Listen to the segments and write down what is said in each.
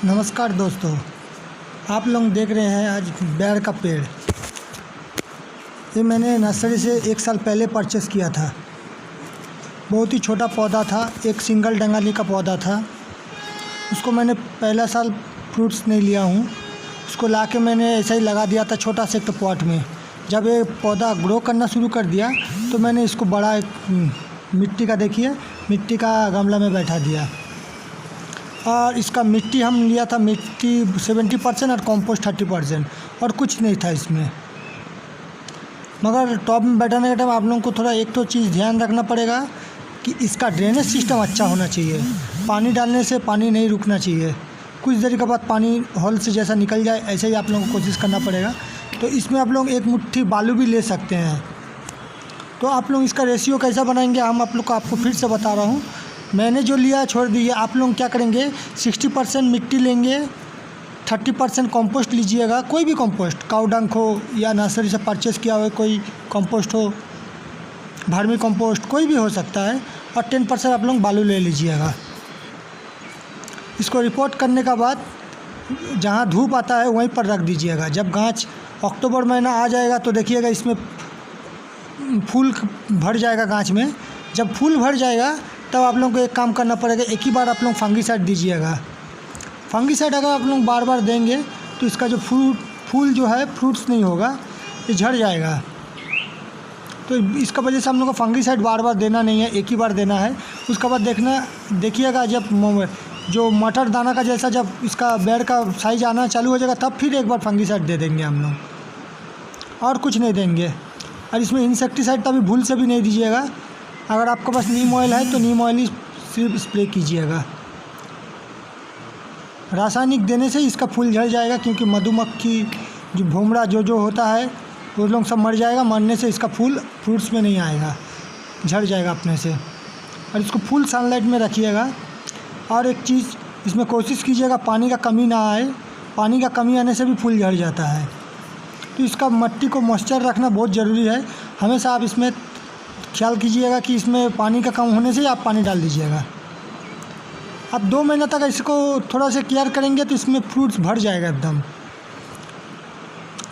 नमस्कार दोस्तों, आप लोग देख रहे हैं आज बेर का पेड़। ये मैंने नर्सरी से 1 साल पहले परचेस किया था। बहुत ही छोटा पौधा था, एक सिंगल डंगाली का पौधा था। उसको मैंने पहला साल फ्रूट्स नहीं लिया हूँ, उसको लाके मैंने ऐसा ही लगा दिया था छोटा सा एक तो पॉट में। जब ये पौधा ग्रो करना शुरू कर दिया तो मैंने इसको बड़ा एक मिट्टी का गमला में बैठा दिया। और इसका मिट्टी हम लिया था, मिट्टी 70% और कंपोस्ट 30%, और कुछ नहीं था इसमें। मगर टॉप में बैठाने के टाइम आप लोगों को थोड़ा एक तो चीज़ ध्यान रखना पड़ेगा कि इसका ड्रेनेज सिस्टम अच्छा होना चाहिए। पानी डालने से पानी नहीं रुकना चाहिए, कुछ देर के बाद पानी हॉल से जैसा निकल जाए ऐसे ही आप लोगों को कोशिश करना पड़ेगा। तो इसमें आप लोग एक मुट्ठी बालू भी ले सकते हैं। तो आप लोग इसका रेशियो कैसा बनाएंगे हम आप लोग को आपको फिर से बता रहा हूँ। मैंने जो लिया छोड़ दिया, आप लोग क्या करेंगे 60% मिट्टी लेंगे, 30% कंपोस्ट लीजिएगा। कोई भी कंपोस्ट, काऊ डंक हो या नर्सरी से परचेस किया हुआ कोई कंपोस्ट हो, वर्मी कंपोस्ट कोई भी हो सकता है, और 10% आप लोग बालू ले लीजिएगा। इसको रिपोर्ट करने का बाद जहाँ धूप आता है वहीं पर रख दीजिएगा। जब गाछ अक्टूबर महीना आ जाएगा तो देखिएगा इसमें फूल भर जाएगा गाछ में। जब फूल भर जाएगा तब आप लोगों को एक काम करना पड़ेगा, एक ही बार आप लोग फंगीसाइड दीजिएगा। फंगीसाइड अगर आप लोग बार बार देंगे तो इसका जो फूल जो है फ्रूट्स नहीं होगा, ये झड़ जाएगा। तो इसका वजह से हम लोग को फंगीसाइड बार बार देना नहीं है, एक ही बार देना है। उसके बाद देखिएगा जब जो मटर दाना का जैसा जब इसका बेर का साइज आना चालू हो जाएगा तब फिर एक बार फंगीसाइड दे देंगे हम लोग, और कुछ नहीं देंगे। और इसमें इंसेक्टिसाइड तभी भूल से भी नहीं दीजिएगा। अगर आपके पास नीम ऑयल है तो नीम ऑयल ही सिर्फ स्प्रे कीजिएगा। रासायनिक देने से इसका फूल झड़ जाएगा, क्योंकि मधुमक्खी जो भोमरा जो होता है वो लोग सब मर जाएगा। मरने से इसका फूल फ्रूट्स में नहीं आएगा, झड़ जाएगा अपने से। और इसको फुल सनलाइट में रखिएगा। और एक चीज़ इसमें कोशिश कीजिएगा पानी का कमी ना आए, पानी का कमी आने से भी फूल झड़ जाता है। तो इसका मिट्टी को मॉइस्चर रखना बहुत ज़रूरी है। हमेशा आप इसमें ख्याल कीजिएगा कि इसमें पानी का कम होने से आप पानी डाल दीजिएगा। आप 2 महीने तक इसको थोड़ा सा केयर करेंगे तो इसमें फ्रूट्स भर जाएगा एकदम।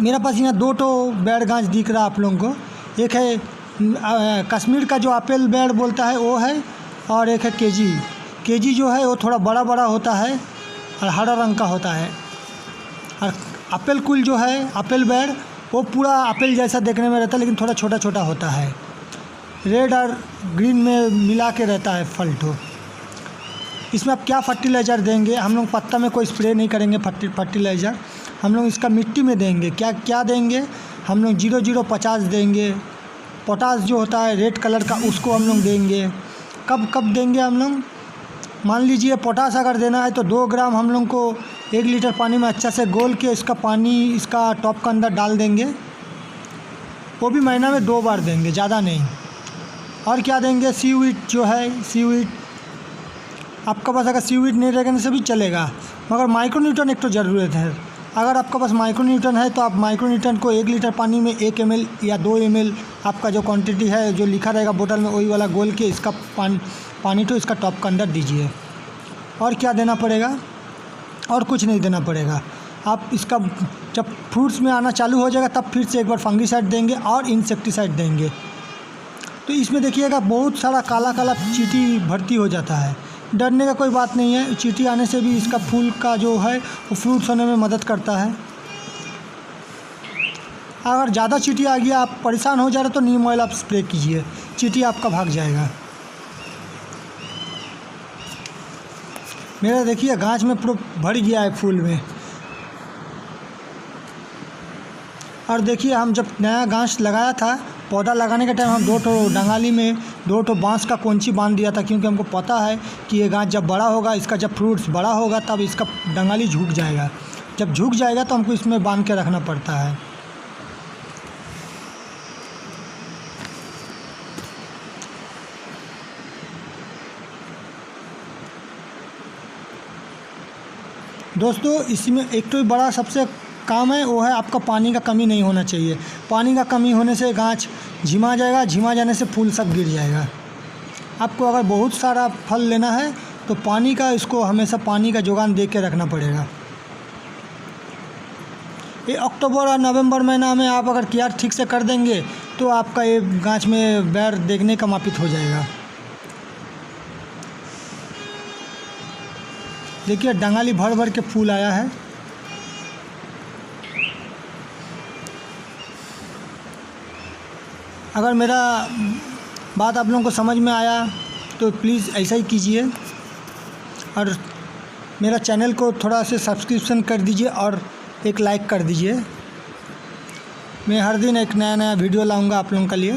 मेरे पास यहाँ 2 बेर गाछ दिख रहा है आप लोगों को। एक है कश्मीर का जो एप्पल बेर बोलता है वो है, और एक है केजी जो है वो थोड़ा बड़ा बड़ा होता है और हरा रंग का होता है। और एप्पल कुल जो है एप्पल बेर वो पूरा एप्पल जैसा देखने में रहता है, लेकिन थोड़ा छोटा छोटा होता है, रेड और ग्रीन में मिला के रहता है फल। तो इसमें आप क्या फर्टिलाइज़र देंगे, हम लोग पत्ता में कोई स्प्रे नहीं करेंगे फर्टिलाइज़र। हम लोग इसका मिट्टी में देंगे। क्या देंगे, हम लोग 0050 देंगे। पोटास जो होता है रेड कलर का उसको हम लोग देंगे। कब देंगे हम लोग, मान लीजिए पोटास अगर देना है तो 2 ग्राम हम लोग को 1 लीटर पानी में अच्छा से घोल के इसका पानी इसका टॉप के अंदर डाल देंगे। वो भी महीना में 2 बार देंगे, ज़्यादा नहीं। और क्या देंगे, सीवीड जो है, सीवीड आपके पास अगर सीवीड नहीं रहेगा से भी चलेगा, मगर माइक्रोन्यूटन एक तो ज़रूरत है। अगर आपके पास माइक्रोन्यूटन है तो आप माइक्रोन्यूटन को 1 लीटर पानी में 1 ml या 2 ml आपका जो क्वांटिटी है जो लिखा रहेगा बोतल में वही वाला घोल के इसका पानी तो इसका टॉप के अंदर दीजिए। और क्या देना पड़ेगा, और कुछ नहीं देना पड़ेगा। आप इसका जब फ्रूट्स में आना चालू हो जाएगा तब फिर से एक बार फंगीसाइड देंगे और इंसेक्टिसाइड देंगे। तो इसमें देखिएगा बहुत सारा काला काला चींटी भर्ती हो जाता है। डरने का कोई बात नहीं है, चींटी आने से भी इसका फूल का जो है वो फ्रूट्स होने में मदद करता है। अगर ज़्यादा चींटी आ गया, आप परेशान हो जा रहे तो नीम ऑयल आप स्प्रे कीजिए, चींटी आपका भाग जाएगा। मेरा देखिए गाछ में पूरा भर गया है फूल में। और देखिए हम जब नया गाछ लगाया था, पौधा लगाने के टाइम हम 2 डंगाली में 2 बांस का कोंची बांध दिया था, क्योंकि हमको पता है कि ये गाछ जब बड़ा होगा, इसका जब फ्रूट्स बड़ा होगा तब इसका डंगाली झुक जाएगा। जब झुक जाएगा तो हमको इसमें बांध के रखना पड़ता है। दोस्तों इसमें एक तो बड़ा सबसे काम है वो है आपका पानी का कमी नहीं होना चाहिए। पानी का कमी होने से गाछ झिमा जाएगा, झिमा जाने से फूल सब गिर जाएगा। आपको अगर बहुत सारा फल लेना है तो पानी का इसको हमेशा पानी का जुगान दे के रखना पड़ेगा। ये अक्टूबर और नवंबर महीना में आप अगर क्यार ठीक से कर देंगे तो आपका ये गाछ में बेर देखने का मापित हो जाएगा। देखिए डंगाली भर भर के फूल आया है। अगर मेरा बात आप लोगों को समझ में आया तो प्लीज़ ऐसा ही कीजिए और मेरा चैनल को थोड़ा से सब्सक्रिप्शन कर दीजिए और एक लाइक कर दीजिए। मैं हर दिन एक नया नया वीडियो लाऊंगा आप लोगों के लिए।